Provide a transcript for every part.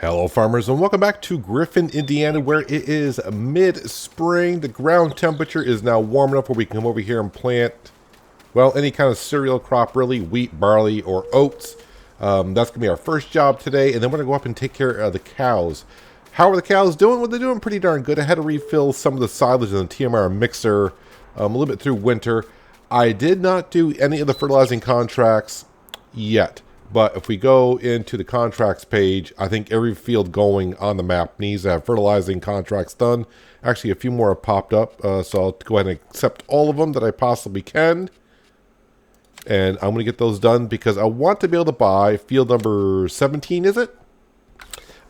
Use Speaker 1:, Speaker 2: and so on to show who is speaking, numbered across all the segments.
Speaker 1: Hello farmers and welcome back to Griffin, Indiana, where it is mid-spring. The ground temperature is now warm enough where we can come over here and plant, well, any kind of cereal crop really, wheat, barley, or oats. That's going to be our first job today, and then we're going to go up and take care of the cows. How are the cows doing? Well, they're doing pretty darn good. I had to refill some of the silage in the TMR mixer a little bit through winter. I did not do any of the fertilizing contracts yet. But if we go into the contracts page, I think every field going on the map needs to have fertilizing contracts done. Actually, a few more have popped up, so I'll go ahead and accept all of them that I possibly can. And I'm going to get those done because I want to be able to buy field number 17, is it?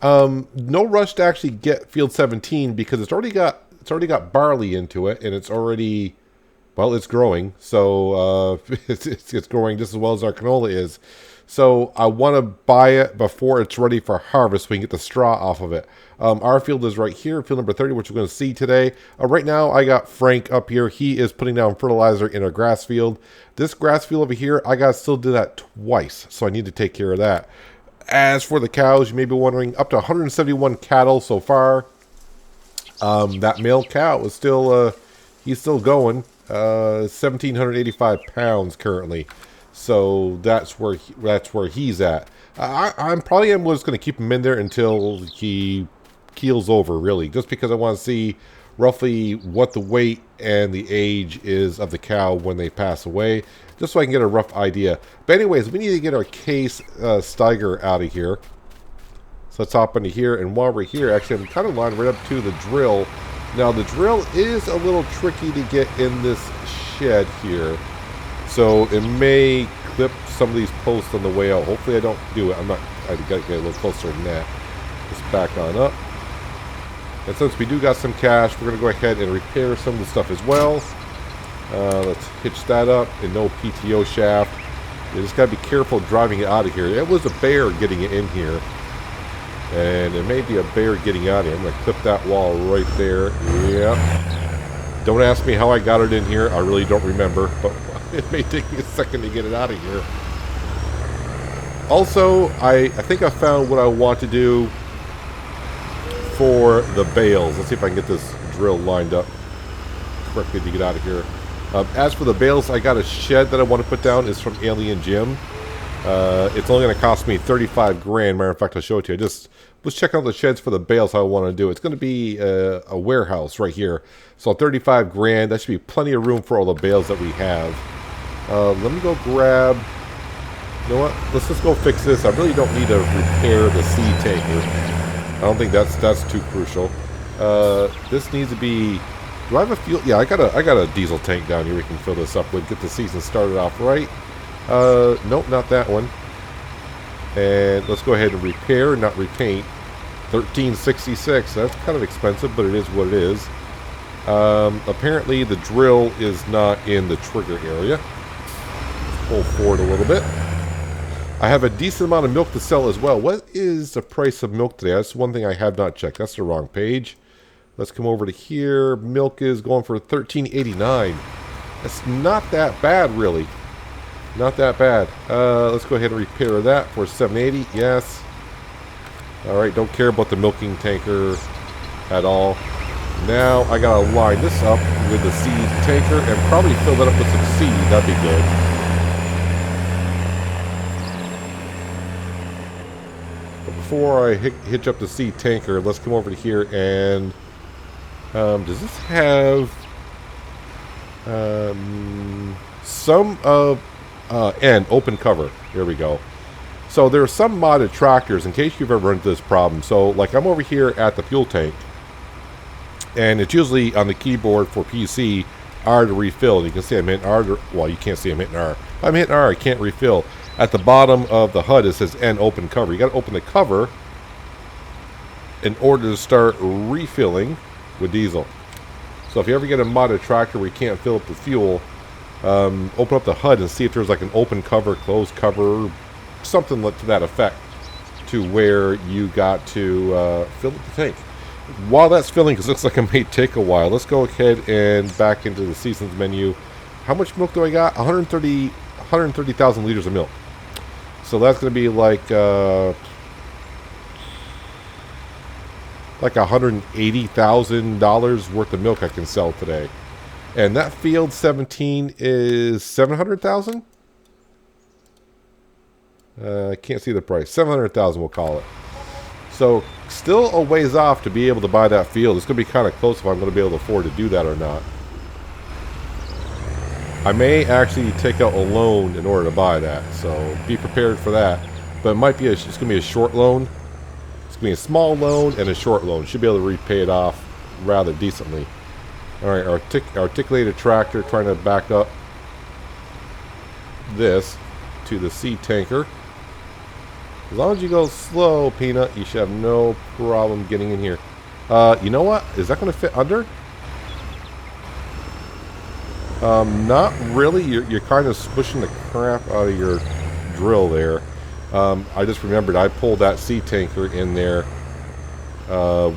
Speaker 1: No rush to actually get field 17 because it's already got barley into it, and it's already, well, it's growing. So it's growing just as well as our canola is. So I want to buy it before it's ready for harvest so we can get the straw off of it. Our field is right here, field number 30, which we're going to see today. Right now, I got Frank up here. He is putting down fertilizer in our grass field. This grass field over here, I got to still do that twice, so I need to take care of that. As for the cows, you may be wondering, up to 171 cattle so far. That male cow is still, he's still going. 1,785 pounds currently. So that's where he's at. I'm probably just going to keep him in there until he keels over, really, just because I want to see roughly what the weight and the age is of the cow when they pass away, just so I can get a rough idea. But anyways, we need to get our case Steiger out of here. So let's hop into here, and while we're here, actually, I'm kind of lined right up to the drill. Now, the drill is a little tricky to get in this shed here. So it may clip some of these posts on the way out. Hopefully I don't do it. I got to get a little closer than that. Just back on up. And since we do got some cash, we're going to go ahead and repair some of the stuff as well. Let's hitch that up. And no PTO shaft. You just got to be careful driving it out of here. It was a bear getting it in here. And it may be a bear getting out of here. I'm going to clip that wall right there. Yeah. Don't ask me how I got it in here. I really don't remember. But it may take me a second to get it out of here. Also, I think I found what I want to do for the bales. Let's see if I can get this drill lined up correctly to get out of here. As for the bales, I got a shed that I want to put down. It's from Alien Jim. It's only going to cost me 35 grand. Matter of fact, I'll show it to you. I just was checking out the sheds for the bales I want to do. It's going to be a warehouse right here. So 35 grand. That should be plenty of room for all the bales that we have. Let me go grab, you know what, let's just go fix this. I really don't need to repair the seed tanker. I don't think that's too crucial. This needs to be, do I have a fuel? Yeah, I got a diesel tank down here we can fill this up with, get the season started off right. Nope, not that one. And let's go ahead and repair, not repaint. 1366, that's kind of expensive, but it is what it is. Apparently the drill is not in the trigger area. Pull forward a little bit. I have a decent amount of milk to sell as well. What is the price of milk today? That's one thing I have not checked. That's the wrong page. Let's come over to here. Milk is going for $13.89. That's not that bad, really. Not that bad. Let's go ahead and repair that for $7.80. Yes. All right. Don't care about the milking tanker at all. Now I gotta line this up with the seed tanker and probably fill that up with some seed. That'd be good. Before I hitch up the seed tanker, let's come over to here and does this have some of and open cover? There we go. So there are some modded tractors in case you've ever run into this problem. So like I'm over here at the fuel tank, and it's usually on the keyboard for PC R to refill. And you can see I'm hitting R. Well, you can't see I'm hitting R. If I'm hitting R, I can't refill. At the bottom of the HUD, it says N open cover. You got to open the cover in order to start refilling with diesel. So if you ever get a modded tractor where you can't fill up the fuel, open up the HUD and see if there's like an open cover, closed cover, something to that effect, to where you got to fill up the tank. While that's filling, because it looks like it may take a while, let's go ahead and back into the seasons menu. How much milk do I got? 130,000 liters of milk. So that's going to be like like $180,000 worth of milk I can sell today. And that field 17 is 700,000. I can't see the price. 700,000 we'll call it. So still a ways off to be able to buy that field. It's going to be kind of close if I'm going to be able to afford to do that or not. I may actually take out a loan in order to buy that, so be prepared for that. But it might be it's going to be a short loan. It's going to be a small loan and a short loan. Should be able to repay it off rather decently. All right, articulated tractor trying to back up this to the seed tanker. As long as you go slow, Peanut, you should have no problem getting in here. You know what? Is that going to fit under? Not really. You're kind of squishing the crap out of your drill there. I just remembered I pulled that seed tanker in there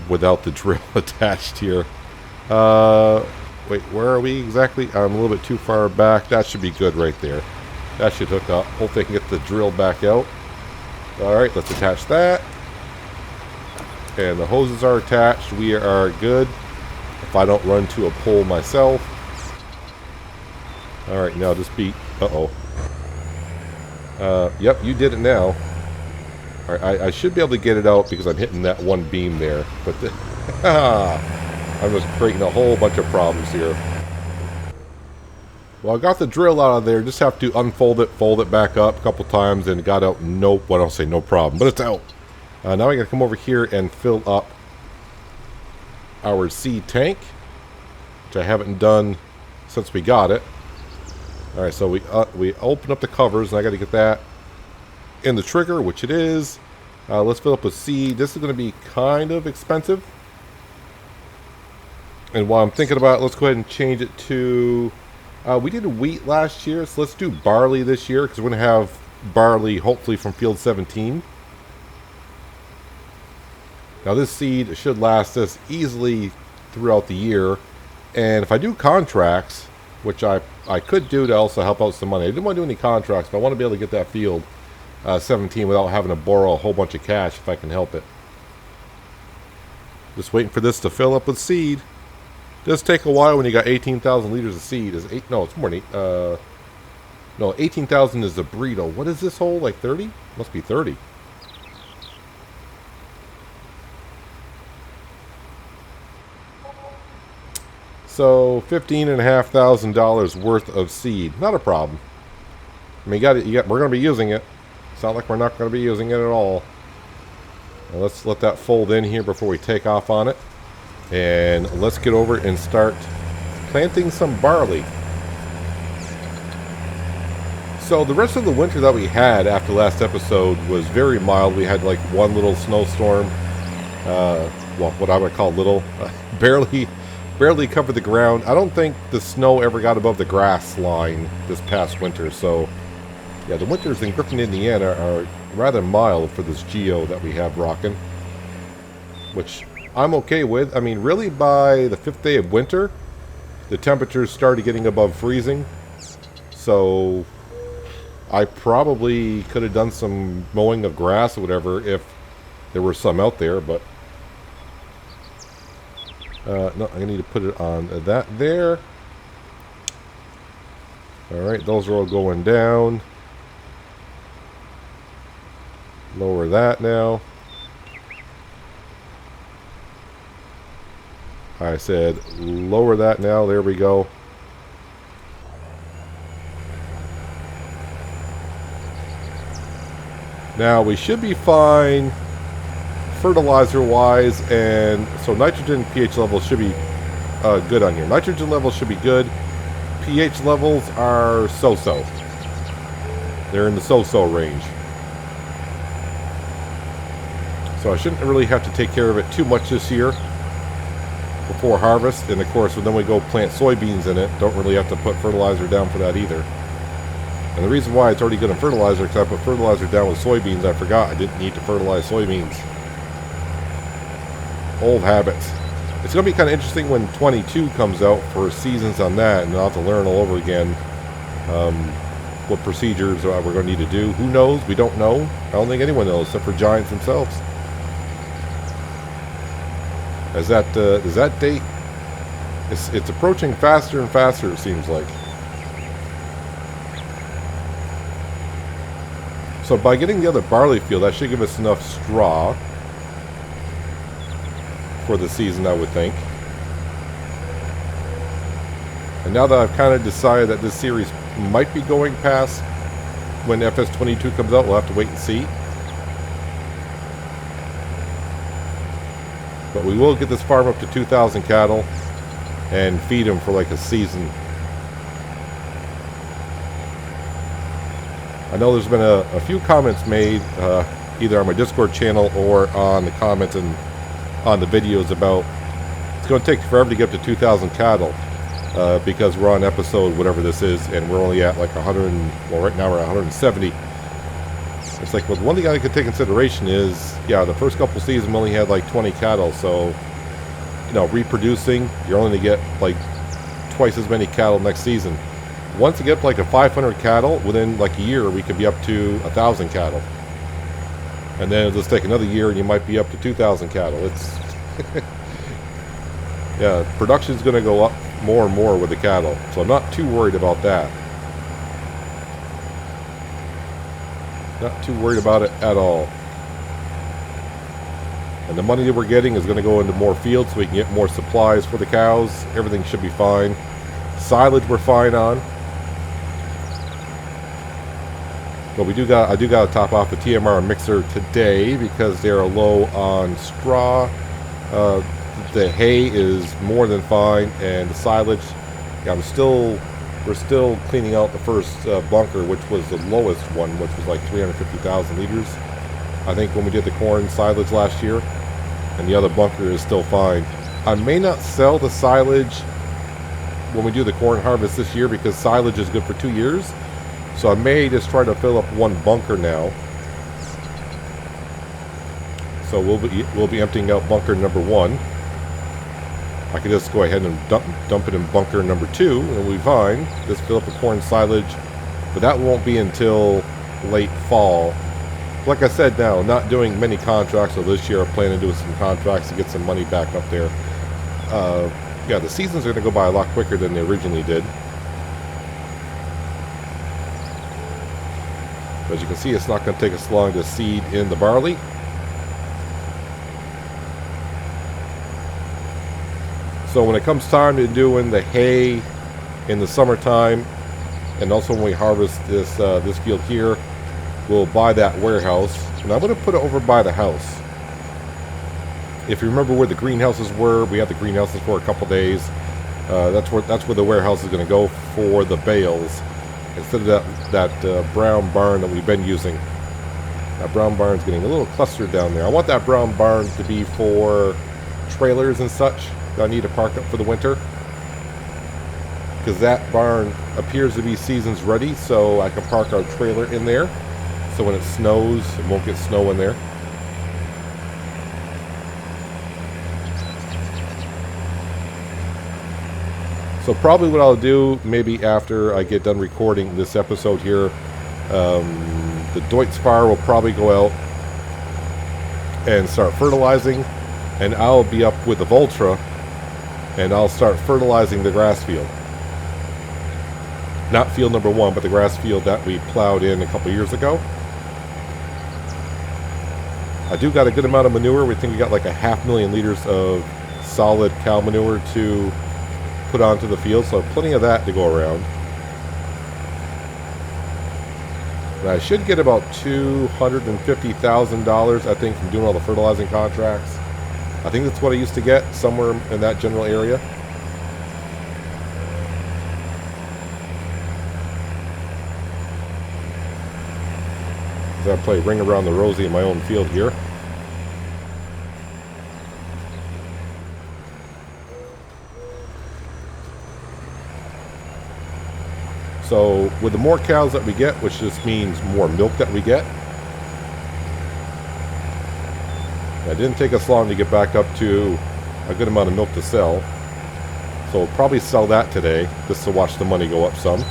Speaker 1: without the drill attached here. Wait, where are we exactly? I'm a little bit too far back. That should be good right there. That should hook up. Hopefully I can get the drill back out. Alright, let's attach that. And the hoses are attached. We are good. If I don't run to a pole myself. Alright, now just be... Uh-oh. Yep, you did it now. Alright, I should be able to get it out because I'm hitting that one beam there. But I'm just creating a whole bunch of problems here. Well, I got the drill out of there. Just have to unfold it, fold it back up a couple times, and it got out. Nope. Well, I don't say no problem, but it's out. Now I got to come over here and fill up our seed tank, which I haven't done since we got it. All right, so we open up the covers, and I got to get that in the trigger, which it is. Let's fill up with seed. This is going to be kind of expensive. And while I'm thinking about it, let's go ahead and change it to... we did wheat last year, so let's do barley this year, because we're going to have barley, hopefully, from field 17. Now, this seed should last us easily throughout the year. And if I do contracts, which I could do to also help out some money. I didn't want to do any contracts, but I want to be able to get that field 17 without having to borrow a whole bunch of cash if I can help it. Just waiting for this to fill up with seed. Does take a while when you got 18,000 liters of seed. No, it's more than no, 18,000 is the burrito. What is this hole? Like 30? Must be 30. So $15,500 worth of seed. Not a problem. I mean, we're going to be using it. It's not like we're not going to be using it at all. Now let's let that fold in here before we take off on it. And let's get over and start planting some barley. So the rest of the winter that we had after last episode was very mild. We had like one little snowstorm. Well, what I would call little. Barely covered the ground. I don't think the snow ever got above the grass line this past winter. So, yeah, the winters in Griffin, Indiana are rather mild for this geo that we have rocking. Which... I'm okay with. I mean, really, by the 5th day of winter, the temperatures started getting above freezing. So, I probably could have done some mowing of grass or whatever if there were some out there, but... no, I need to put it on that there. Alright, those are all going down. Lower that now. I said lower that now. There we go. Now we should be fine fertilizer wise, and so nitrogen pH levels should be good on here. Nitrogen levels should be good. pH levels are so-so. They're in the so-so range. So I shouldn't really have to take care of it too much this year before harvest. And of course, when then we go plant soybeans in it, don't really have to put fertilizer down for that either. And the reason why it's already good on fertilizer, because I put fertilizer down with soybeans, I forgot I didn't need to fertilize soybeans. Old habits. It's going to be kind of interesting when 22 comes out for seasons on that, and I'll have to learn all over again what procedures we're going to need to do. Who knows? We don't know. I don't think anyone knows except for Giants themselves. As that date, it's approaching faster and faster, it seems like. So by getting the other barley field, that should give us enough straw for the season, I would think. And now that I've kind of decided that this series might be going past when FS22 comes out, we'll have to wait and see. But we will get this farm up to 2,000 cattle and feed them for like a season. I know there's been a few comments made either on my Discord channel or on the comments and on the videos about it's going to take forever to get up to 2,000 cattle because we're on episode whatever this is and we're only at like 100, well right now we're at 170. It's like, well, one thing I could take consideration is, yeah, the first couple seasons we only had like 20 cattle, so, you know, reproducing, you're only going to get like twice as many cattle next season. Once you get up to like a 500 cattle, within like a year, we could be up to 1,000 cattle. And then it'll just take another year and you might be up to 2,000 cattle. It's, yeah, production's going to go up more and more with the cattle, so I'm not too worried about that. Not too worried about it at all. And the money that we're getting is going to go into more fields so we can get more supplies for the cows. Everything should be fine. Silage we're fine on. But I do got to top off the TMR mixer today because they're low on straw. The hay is more than fine, and the silage, yeah, we're still cleaning out the first bunker, which was the lowest one, which was like 350,000 liters, I think, when we did the corn silage last year. And the other bunker is still fine. I may not sell the silage when we do the corn harvest this year because silage is good for 2 years. So I may just try to fill up one bunker now. So we'll be emptying out bunker number 1. I could just go ahead and dump it in bunker number 2, and we'll be fine. Just fill up the corn silage, but that won't be until late fall. Like I said, now, not doing many contracts, so this year I plan to do some contracts to get some money back up there. Yeah, the seasons are going to go by a lot quicker than they originally did. As you can see, it's not going to take us long to seed in the barley. So when it comes time to doing the hay in the summertime, and also when we harvest this field here, we'll buy that warehouse, and I'm going to put it over by the house. If you remember where the greenhouses were, we had the greenhouses for a couple days. That's where the warehouse is going to go for the bales, instead of that brown barn that we've been using. That brown barn's getting a little clustered down there. I want that brown barn to be for trailers and such that I need to park up for the winter, because that barn appears to be seasons ready, so I can park our trailer in there, so when it snows it won't get snow in there. So probably what I'll do, maybe after I get done recording this episode here, the Deutz-Fire will probably go out and start fertilizing, and I'll be up with the Voltra and I'll start fertilizing the grass field. Not field number 1, but the grass field that we plowed in a couple years ago. I do got a good amount of manure. We think we got like 500,000 liters of solid cow manure to put onto the field, so plenty of that to go around. And I should get about $250,000, I think, from doing all the fertilizing contracts. I think that's what I used to get, somewhere in that general area. As I play Ring Around the Rosie in my own field here. So with the more cows that we get, which just means more milk that we get, it didn't take us long to get back up to a good amount of milk to sell. So we'll probably sell that today, just to watch the money go up some.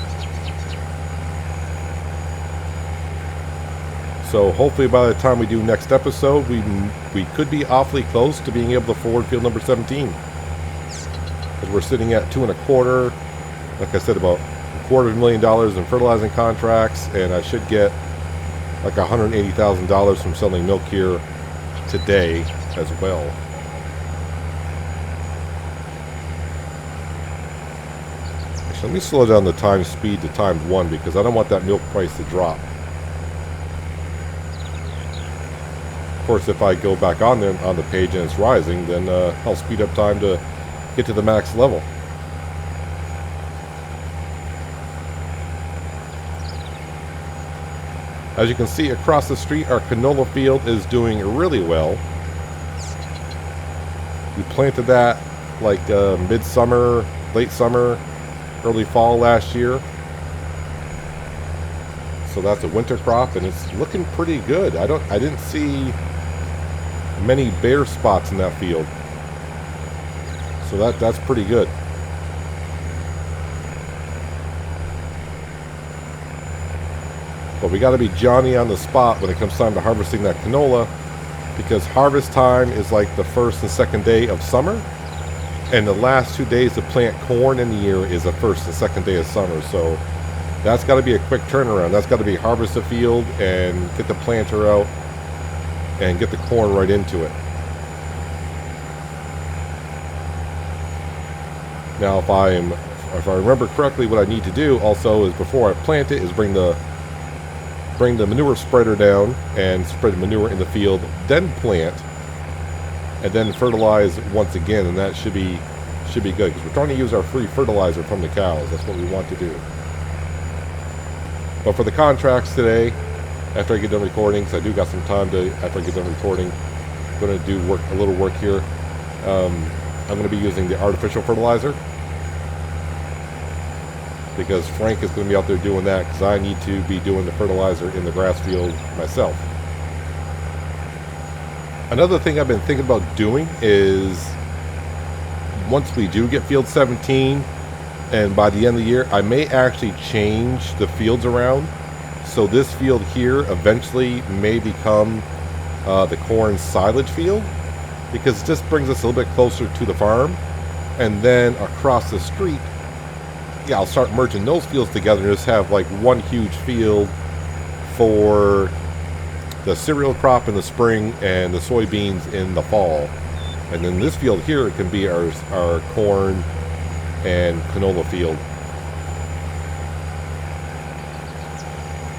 Speaker 1: So hopefully by the time we do next episode, we could be awfully close to being able to forward field number 17. Because we're sitting at 2.25, like I said, about $250,000 in fertilizing contracts, and I should get like $180,000 from selling milk here today as well. Actually, let me slow down the time speed to ×1 because I don't want that milk price to drop. Of course, if I go back on there on the page and it's rising, then I'll speed up time to get to the max level. As you can see across the street, our canola field is doing really well. We planted that like mid-summer, late summer, early fall last year. So that's a winter crop, and it's looking pretty good. I didn't see many bare spots in that field. So that's pretty good. But we got to be Johnny on the spot when it comes time to harvesting that canola, because harvest time is like the first and second day of summer, and the last 2 days to plant corn in the year is the first and second day of summer. So that's got to be a quick turnaround. That's got to be harvest the field and get the planter out and get the corn right into it. Now, if I remember correctly, what I need to do also is before I plant it is bring the manure spreader down and spread the manure in the field, then plant, and then fertilize once again, and that should be good, because we're trying to use our free fertilizer from the cows. That's what we want to do. But for the contracts today, after I get done recording, because I do got some time to, after I get done recording, I'm going to do a little work here. I'm going to be using the artificial fertilizer, because Frank is going to be out there doing that, because I need to be doing the fertilizer in the grass field myself. Another thing I've been thinking about doing is, once we do get field 17, and by the end of the year, I may actually change the fields around. So this field here eventually may become the corn silage field, because it just brings us a little bit closer to the farm. And then across the street, yeah, I'll start merging those fields together and just have like one huge field for the cereal crop in the spring and the soybeans in the fall. And then this field here, it can be our corn and canola field.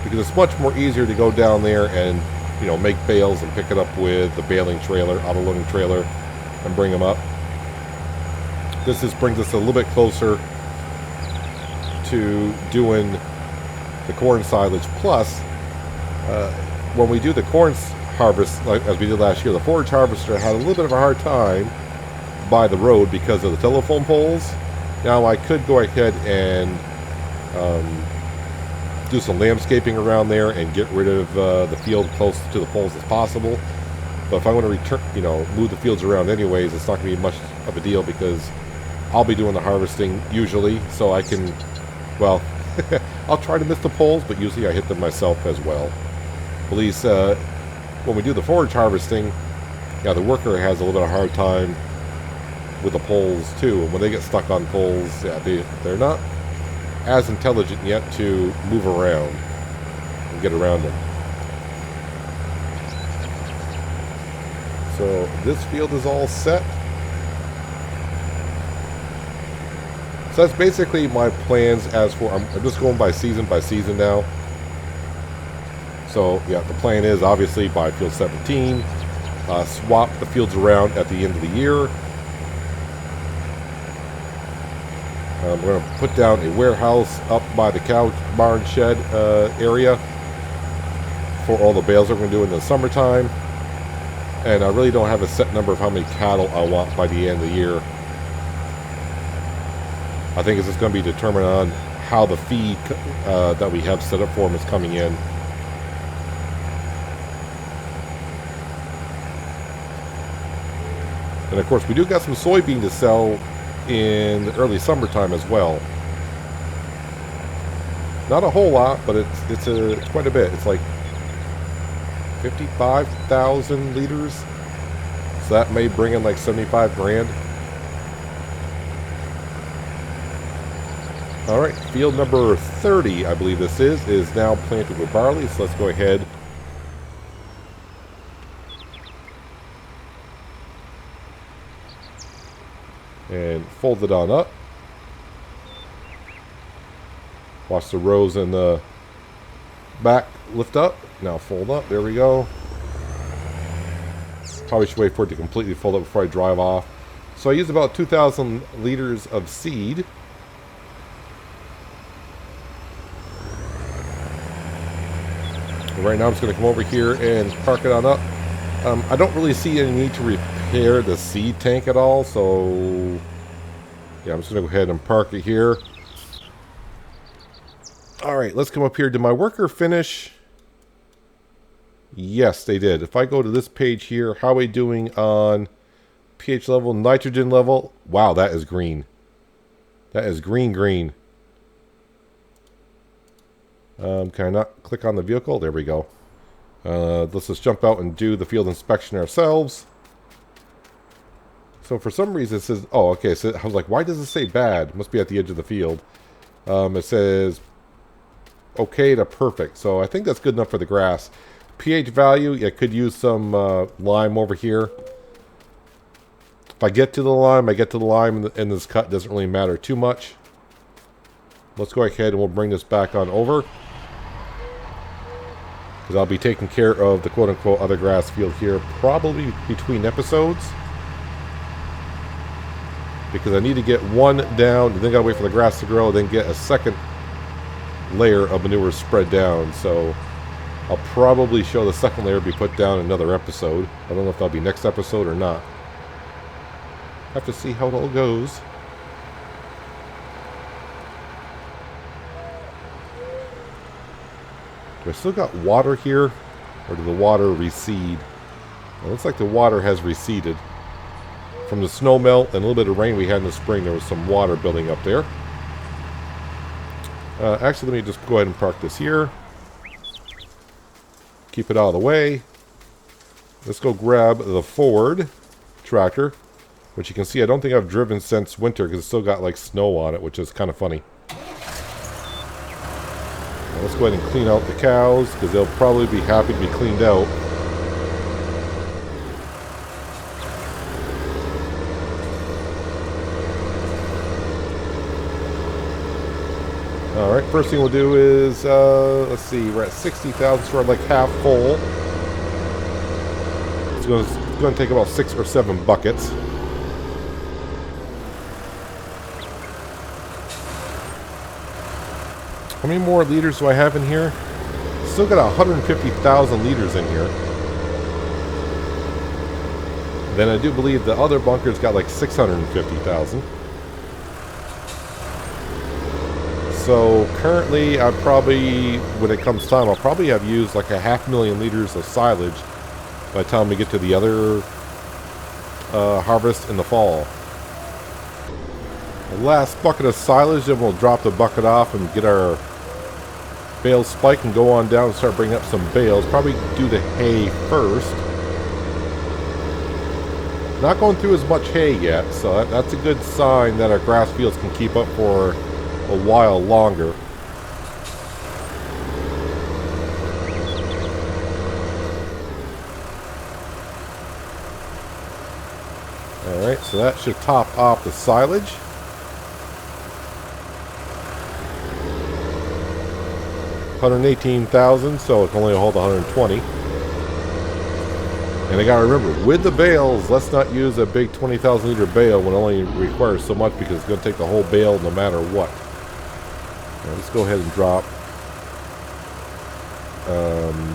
Speaker 1: Because it's much more easier to go down there and, you know, make bales and pick it up with the baling trailer, auto-loading trailer, and bring them up. This just brings us a little bit closer to doing the corn silage. Plus, when we do the corn harvest, like as we did last year, the forage harvester had a little bit of a hard time by the road because of the telephone poles. Now I could go ahead and do some landscaping around there and get rid of the field close to the poles as possible. But if I want to return, you know, move the fields around anyways, it's not going to be much of a deal, because I'll be doing the harvesting usually, so I can, well, I'll try to miss the poles, but usually I hit them myself as well. At least when we do the forage harvesting, yeah, the worker has a little bit of a hard time with the poles too. And when they get stuck on poles, yeah, they're not as intelligent yet to move around and get around them. So this field is all set. So that's basically my plans as for, I'm just going by season now. So yeah, the plan is obviously by field 17, swap the fields around at the end of the year. We're going to put down a warehouse up by the cow barn shed area for all the bales we're going to do in the summertime. And I really don't have a set number of how many cattle I want by the end of the year. I think it's just going to be determined on how the feed that we have set up for them is coming in. And of course, we do got some soybean to sell in the early summertime as well. Not a whole lot, but it's quite a bit. It's like 55,000 liters. So that may bring in like 75 grand. All right, field number 30, I believe this is now planted with barley. So let's go ahead. And fold it on up. Watch the rows in the back lift up. Now fold up. There we go. Probably should wait for it to completely fold up before I drive off. So I used about 2,000 liters of seed. And right now I'm just going to come over here and park it on up. I don't really see any need to repair the seed tank at all. So yeah, I'm just going to go ahead and park it here. Alright, let's come up here. Did my worker finish? Yes, they did. If I go to this page here, how are we doing on pH level, nitrogen level? Wow, that is green. That is green. Can I not click on the vehicle? There we go. Let's just jump out and do the field inspection ourselves. So for some reason it says, oh, okay, so I was like, why does it say bad? It must be at the edge of the field. It says okay to perfect, so I think that's good enough for the grass. pH value, yeah, could use some lime over here. If I get to the lime, I get to the lime, and this cut doesn't really matter too much. Let's go ahead and we'll bring this back on over, because I'll be taking care of the quote-unquote other grass field here, probably between episodes, because I need to get one down, and then gotta wait for the grass to grow, then get a second layer of manure spread down. So I'll probably show the second layer be put down in another episode. I don't know if that'll be next episode or not. Have to see how it all goes. Do I still got water here, or did the water recede? It looks like the water has receded. From the snow melt and a little bit of rain we had in the spring, there was some water building up there. Actually, let me just go ahead and park this here. Keep it out of the way. Let's go grab the Ford tractor, which you can see I don't think I've driven since winter because it's still got like snow on it, which is kind of funny. Now let's go ahead and clean out the cows because they'll probably be happy to be cleaned out. Alright, first thing we'll do is, let's see, we're at 60,000, so we're like half full. It's going to take about 6 or 7 buckets. How many more liters do I have in here? Still got 150,000 liters in here. Then I do believe the other bunker's got like 650,000. So currently, I probably, when it comes time, I'll probably have used like 500,000 liters of silage by the time we get to the other harvest in the fall. The last bucket of silage, then we'll drop the bucket off and get our bale spike and go on down and start bringing up some bales. Probably do the hay first. Not going through as much hay yet, so that's a good sign that our grass fields can keep up for a while longer. Alright, so that should top off the silage. $118,000, so it can only hold 120. And I gotta remember, with the bales, let's not use a big 20,000 liter bale when it only requires so much, because it's going to take the whole bale no matter what. Now let's go ahead and drop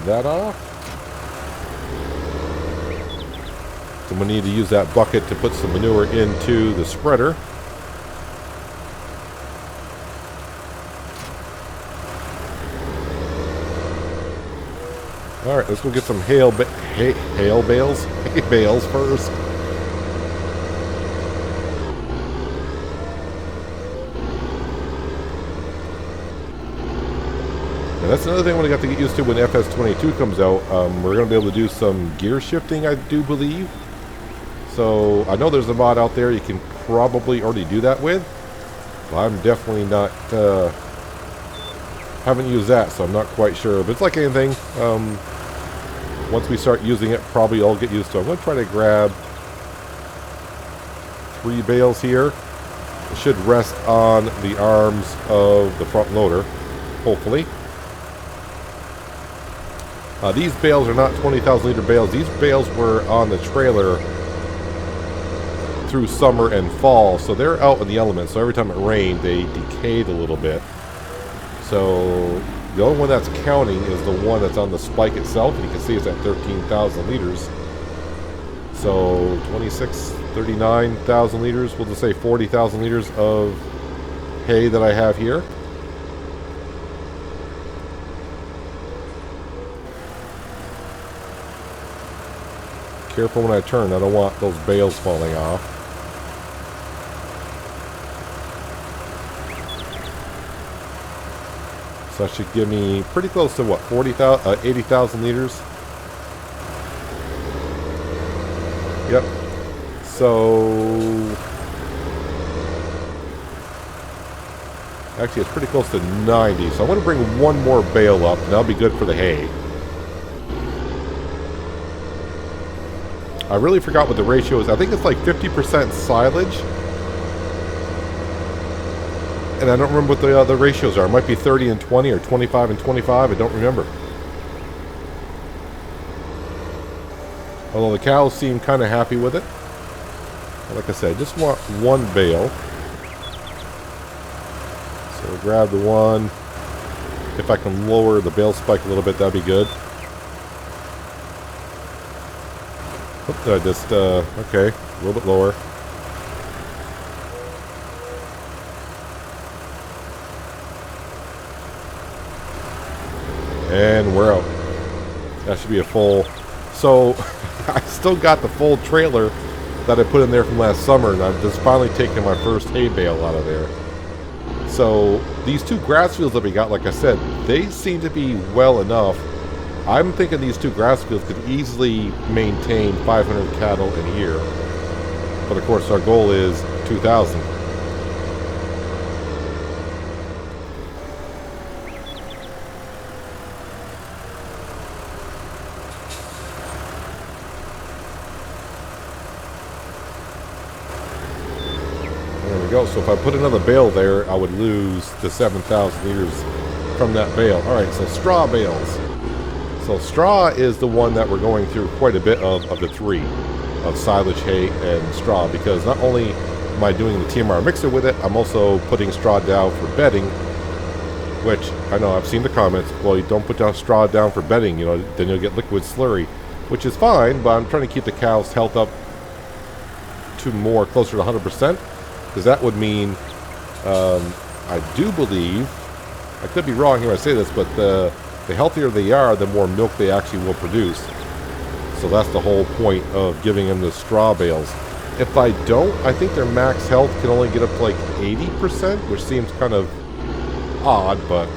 Speaker 1: that off. So we need to use that bucket to put some manure into the spreader. Alright, let's go get some hay bales first. And that's another thing I'm going to have to get used to when FS22 comes out. We're going to be able to do some gear shifting, I do believe. So I know there's a mod out there you can probably already do that with. But I'm definitely not, haven't used that, so I'm not quite sure. But it's like anything. Once we start using it, probably I'll get used to it. I'm going to try to grab 3 bales here. It should rest on the arms of the front loader, hopefully. These bales are not 20,000 liter bales. These bales were on the trailer through summer and fall, so they're out in the elements. So every time it rained, they decayed a little bit. So the only one that's counting is the one that's on the spike itself. And you can see it's at 13,000 liters. So 26, 39,000 liters. We'll just say 40,000 liters of hay that I have here. Careful when I turn. I don't want those bales falling off. So that should give me pretty close to what, 80,000 liters. Yep. So actually it's pretty close to 90. So I'm going to bring one more bale up and that'll be good for the hay. I really forgot what the ratio is. I think it's like 50% silage. And I don't remember what the other ratios are. It might be 30 and 20 or 25 and 25. I don't remember. Although the cows seem kind of happy with it. Like I said, I just want one bale. So we'll grab the one. If I can lower the bale spike a little bit, that'd be good. Oops, I just, okay, a little bit lower. And we're out. That should be a full. So, I still got the full trailer that I put in there from last summer, and I've just finally taken my first hay bale out of there. So, these 2 grass fields that we got, like I said, they seem to be well enough. I'm thinking these 2 grass fields could easily maintain 500 cattle in a year. But of course our goal is 2,000. There we go. So if I put another bale there, I would lose the 7,000 liters from that bale. Alright, so straw bales. So straw is the one that we're going through quite a bit of the 3, of silage, hay, and straw, because not only am I doing the TMR mixer with it, I'm also putting straw down for bedding, which I know I've seen the comments, well, you don't put down straw down for bedding, you know, then you'll get liquid slurry, which is fine, but I'm trying to keep the cow's health up to more closer to 100%, because that would mean, I do believe, I could be wrong here when I say this, but the healthier they are, the more milk they actually will produce. So that's the whole point of giving them the straw bales. If I don't, I think their max health can only get up to like 80%, which seems kind of odd, but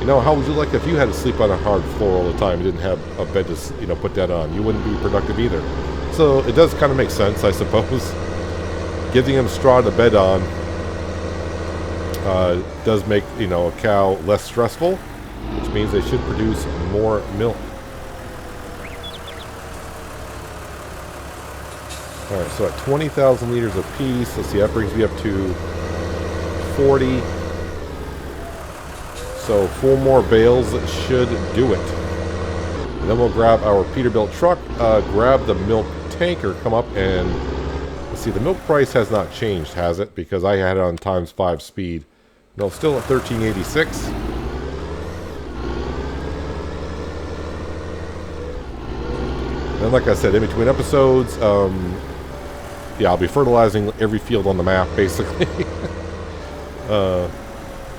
Speaker 1: you know, how would you like if you had to sleep on a hard floor all the time and didn't have a bed to, you know, put that on? You wouldn't be productive either. So it does kind of make sense, I suppose. Giving them straw to bed on does make, you know, a cow less stressful, which means they should produce more milk. Alright, so at 20,000 liters apiece, let's see, that brings me up to 40. So 4 more bales should do it. And then we'll grab our Peterbilt truck, grab the milk tanker, come up and, let's see, the milk price has not changed, has it? Because I had it on ×5 speed. No, still at 1386. And like I said, in between episodes, yeah, I'll be fertilizing every field on the map, basically.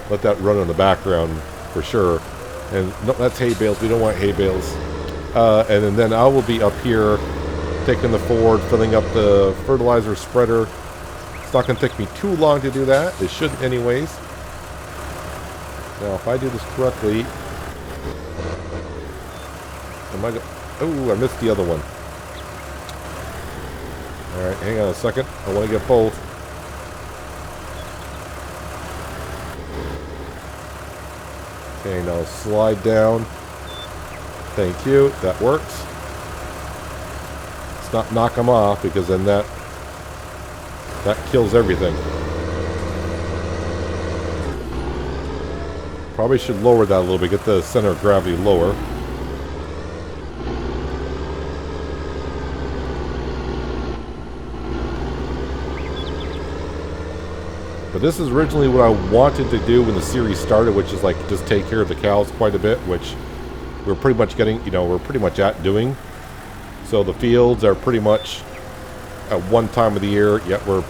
Speaker 1: Let that run in the background for sure. And no, that's hay bales. We don't want hay bales. And then I will be up here taking the Ford, filling up the fertilizer spreader. It's not going to take me too long to do that. It shouldn't anyways. Now, if I do this correctly, am I? Oh, I missed the other one. All right, hang on a second. I want to get both. Okay, now slide down. Thank you. That works. Let's not knock them off because then that kills everything. Probably should lower that a little bit. Get the center of gravity lower. But this is originally what I wanted to do when the series started, which is like just take care of the cows quite a bit, which we're pretty much getting, we're pretty much at doing. So the fields are pretty much at one time of the year, yet we're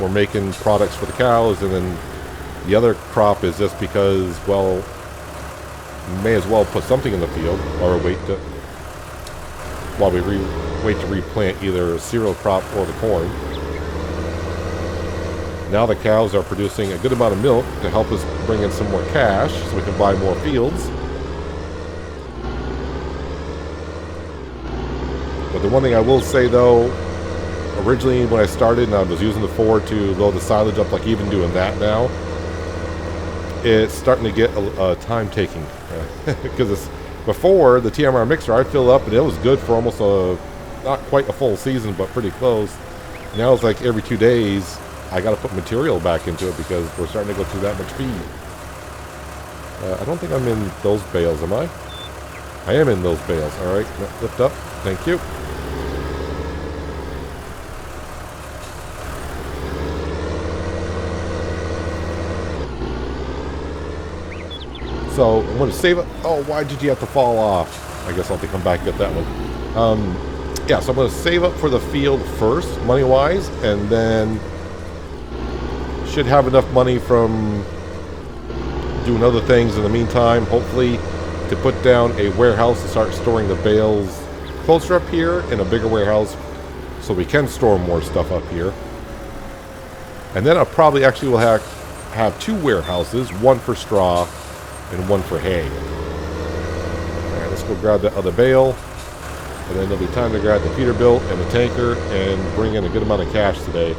Speaker 1: making products for the cows, and then the other crop is just because, well, we may as well put something in the field or wait while we wait to replant either a cereal crop or the corn. Now the cows are producing a good amount of milk to help us bring in some more cash so we can buy more fields. But the one thing I will say though, originally when I started and I was using the Ford to load the silage up, like even doing that now, it's starting to get a time taking. Because it's before the TMR mixer, I'd fill up and it was good for almost not quite a full season, but pretty close. Now it's like every 2 days, I got to put material back into it because we're starting to go through that much feed. I don't think I'm in those bales, am I? I am in those bales. All right, lift up. Thank you. So I'm going to save it. Oh, why did you have to fall off? I guess I'll have to come back and get that one. Yeah, so I'm going to save up for the field first, money-wise, and then should have enough money from doing other things in the meantime, hopefully, to put down a warehouse to start storing the bales closer up here in a bigger warehouse so we can store more stuff up here. And then I probably actually will have 2 warehouses, one for straw and one for hay. Alright, let's go grab that other bale, and then there'll be time to grab the Peterbilt and the tanker and bring in a good amount of cash today.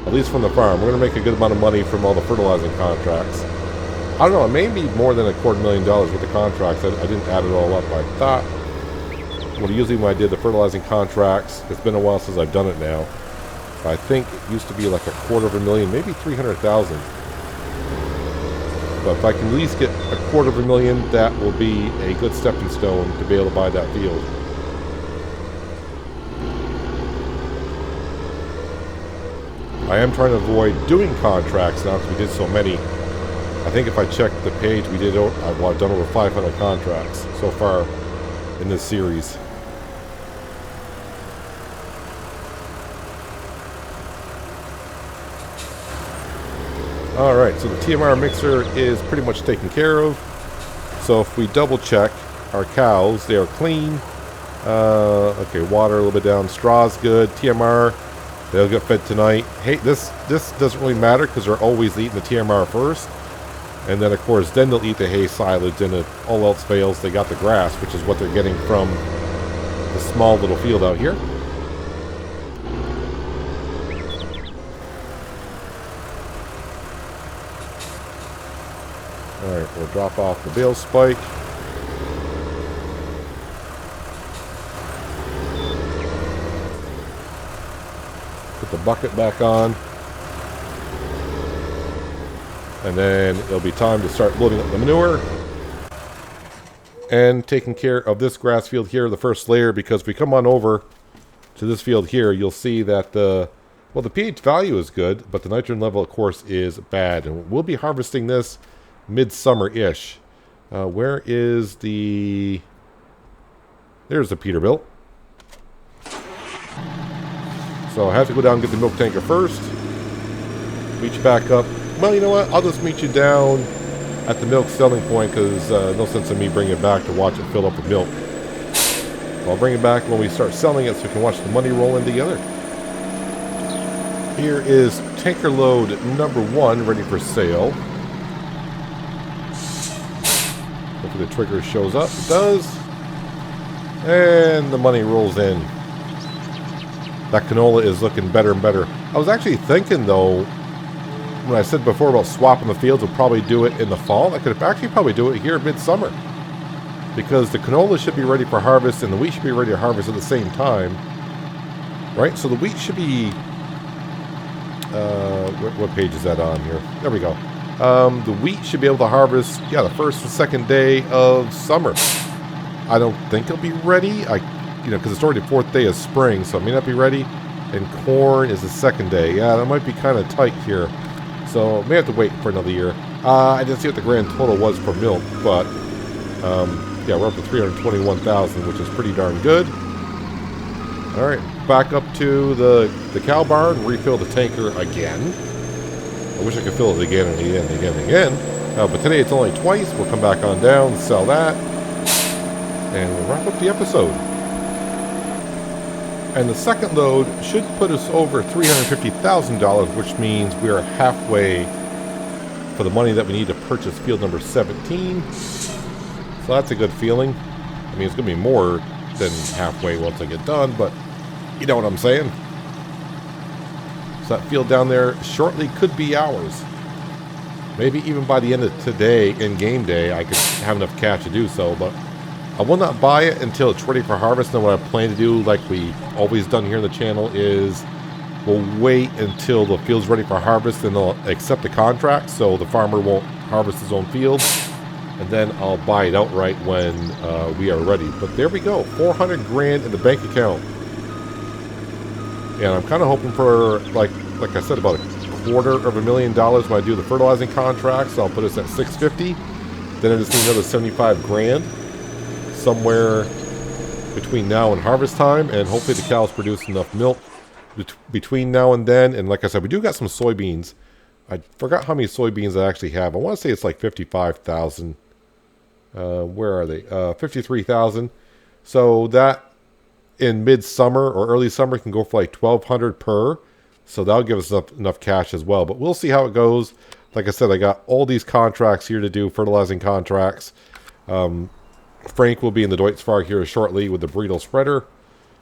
Speaker 1: At least from the farm. We're going to make a good amount of money from all the fertilizing contracts. I don't know, it may be more than $250,000 with the contracts. I didn't add it all up. I thought, well, usually when I did the fertilizing contracts, it's been a while since I've done it now. I think it used to be like $250,000, maybe $300,000. But if I can at least get $250,000, that will be a good stepping stone to be able to buy that field. I am trying to avoid doing contracts now because we did so many. I think if I check the page, I've done over 500 contracts so far in this series. Alright, so the TMR mixer is pretty much taken care of. So if we double check our cows, they are clean. Okay, water a little bit down, straw's good, TMR. They'll get fed tonight. Hey, this doesn't really matter because they're always eating the TMR first. And then, of course, then they'll eat the hay silage, and if all else fails, they got the grass, which is what they're getting from the small little field out here. Alright, we'll drop off the bale spike. Put the bucket back on. And then it'll be time to start loading up the manure. And taking care of this grass field here, the first layer, because if we come on over to this field here, you'll see that the pH value is good, but the nitrogen level, of course, is bad. And we'll be harvesting this midsummer-ish. Where is the... There's the Peterbilt. So I have to go down and get the milk tanker first. Meet you back up. Well, you know what? I'll just meet you down at the milk selling point because no sense in me bringing it back to watch it fill up with milk. I'll bring it back when we start selling it so we can watch the money roll in together. Here is tanker load number 1 ready for sale. Hopefully the trigger shows up. It does. And the money rolls in. That canola is looking better and better. I was actually thinking, though, when I said before about swapping the fields, we'll probably do it in the fall. I could actually probably do it here midsummer. Because the canola should be ready for harvest and the wheat should be ready to harvest at the same time. Right? So the wheat should be... what page is that on here? There we go. The wheat should be able to harvest, yeah, the first and second day of summer. I don't think it'll be ready. Because it's already the fourth day of spring, so it may not be ready. And corn is the second day. Yeah, that might be kind of tight here. So may have to wait for another year. I didn't see what the grand total was for milk, but yeah, we're up to 321,000, which is pretty darn good. All right, back up to the cow barn, refill the tanker again. I wish I could fill it again and again and again and again. But today it's only twice. We'll come back on down, sell that, and we'll wrap up the episode. And the second load should put us over $350,000, which means we are halfway for the money that we need to purchase field number 17. So that's a good feeling. I mean, it's going to be more than halfway once I get done, but you know what I'm saying. So that field down there shortly could be ours. Maybe even by the end of today, in game day, I could have enough cash to do so, but I will not buy it until it's ready for harvest. And what I plan to do, like we always done here on the channel, is we'll wait until the field's ready for harvest and they'll accept the contract so the farmer won't harvest his own field. And then I'll buy it outright when we are ready. But there we go, 400 grand in the bank account. And I'm kind of hoping for, like I said, about $250,000 when I do the fertilizing contract. So I'll put us at 650. Then I just need another 75 grand. Somewhere between now and harvest time, and hopefully the cows produce enough milk between now and then. And like I said, we do got some soybeans. I forgot how many soybeans I actually have. I want to say it's like 55,000. Where are they? 53,000. So that in midsummer or early summer can go for like 1,200 per. So that'll give us enough cash as well. But we'll see how it goes. Like I said, I got all these contracts here to do, fertilizing contracts. Frank will be in the Deutz here shortly with the burrito spreader,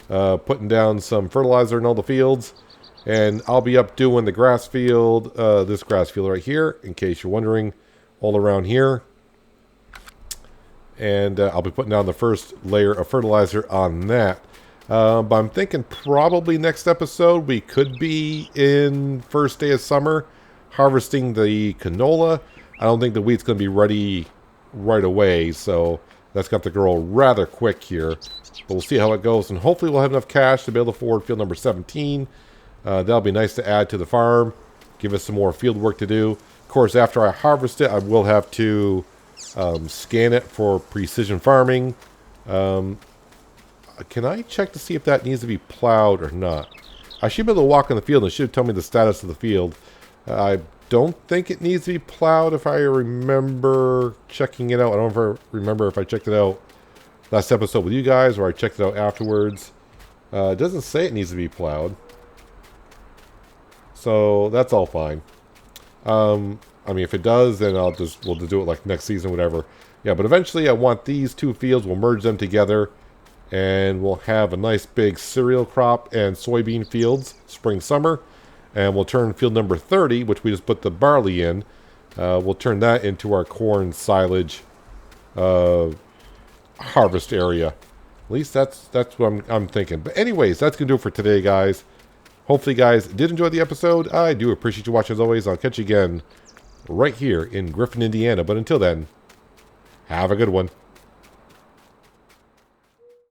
Speaker 1: putting down some fertilizer in all the fields. And I'll be up doing the grass field, this grass field right here, in case you're wondering, all around here. And I'll be putting down the first layer of fertilizer on that. But I'm thinking probably next episode we could be in first day of summer harvesting the canola. I don't think the wheat's going to be ready right away, so that's got to grow rather quick here. But we'll see how it goes, and hopefully we'll have enough cash to be able to afford field number 17. That'll be nice to add to the farm, give us some more field work to do. Of course, after I harvest it, I will have to scan it for precision farming. Can I check to see if that needs to be plowed or not? I should be able to walk in the field and it should tell me the status of the field. I don't think it needs to be plowed if I remember checking it out. I don't remember if I checked it out last episode with you guys or I checked it out afterwards. It doesn't say it needs to be plowed. So that's all fine. I mean, if it does, then we'll just do it like next season, whatever. Yeah, but eventually I want these two fields. We'll merge them together and we'll have a nice big cereal crop and soybean fields, spring, summer. And we'll turn field number 30, which we just put the barley in. We'll turn that into our corn silage harvest area. At least that's what I'm thinking. But anyways, that's going to do it for today, guys. Hopefully, guys did enjoy the episode. I do appreciate you watching as always. I'll catch you again right here in Griffin, Indiana. But until then, have a good one.